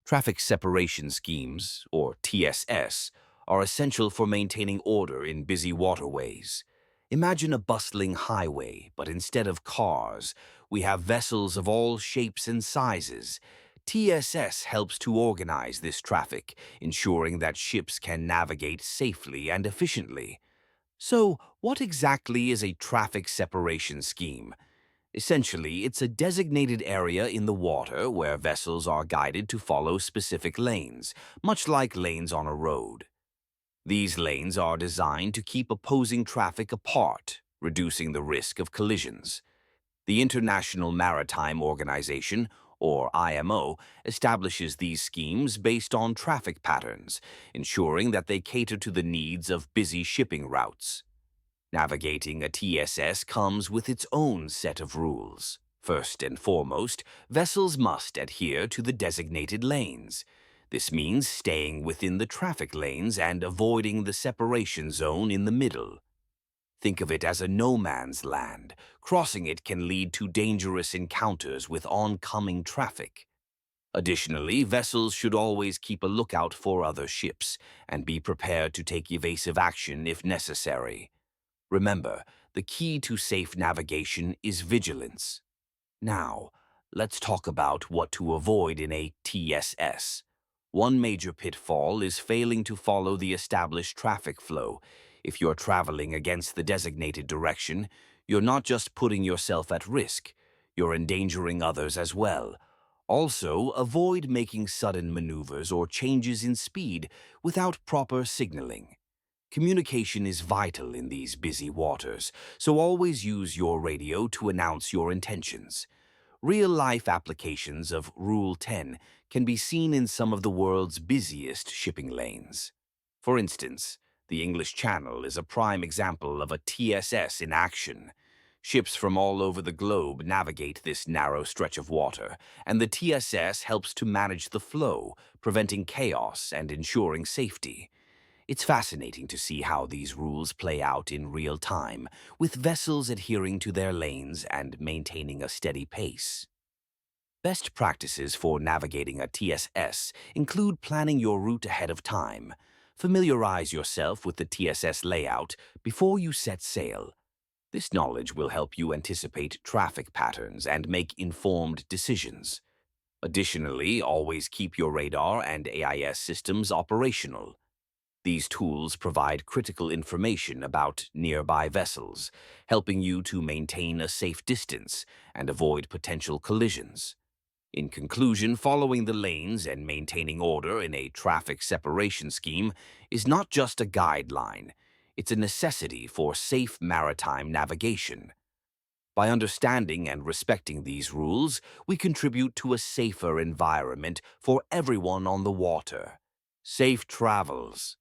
Traffic separation schemes, or TSS, are essential for maintaining order in busy waterways. Imagine a bustling highway, but instead of cars, we have vessels of all shapes and sizes. TSS helps to organize this traffic, ensuring that ships can navigate safely and efficiently. So, what exactly is a traffic separation scheme? Essentially, it's a designated area in the water where vessels are guided to follow specific lanes, much like lanes on a road. These lanes are designed to keep opposing traffic apart, reducing the risk of collisions. The International Maritime Organization, or IMO, establishes these schemes based on traffic patterns, ensuring that they cater to the needs of busy shipping routes. Navigating a TSS comes with its own set of rules. First and foremost, vessels must adhere to the designated lanes. This means staying within the traffic lanes and avoiding the separation zone in the middle. Think of it as a no man's land. Crossing it can lead to dangerous encounters with oncoming traffic. Additionally, vessels should always keep a lookout for other ships and be prepared to take evasive action if necessary. Remember, the key to safe navigation is vigilance. Now, let's talk about what to avoid in a TSS. One major pitfall is failing to follow the established traffic flow. If you're traveling against the designated direction, you're not just putting yourself at risk, you're endangering others as well. Also, avoid making sudden maneuvers or changes in speed without proper signaling. Communication is vital in these busy waters, so always use your radio to announce your intentions. Real-life applications of Rule 10 can be seen in some of the world's busiest shipping lanes. For instance, the English Channel is a prime example of a TSS in action. Ships from all over the globe navigate this narrow stretch of water, and the TSS helps to manage the flow, preventing chaos and ensuring safety. It's fascinating to see how these rules play out in real time, with vessels adhering to their lanes and maintaining a steady pace. Best practices for navigating a TSS include planning your route ahead of time. Familiarize yourself with the TSS layout before you set sail. This knowledge will help you anticipate traffic patterns and make informed decisions. Additionally, always keep your radar and AIS systems operational. These tools provide critical information about nearby vessels, helping you to maintain a safe distance and avoid potential collisions. In conclusion, following the lanes and maintaining order in a traffic separation scheme is not just a guideline, it's a necessity for safe maritime navigation. By understanding and respecting these rules, we contribute to a safer environment for everyone on the water. Safe travels.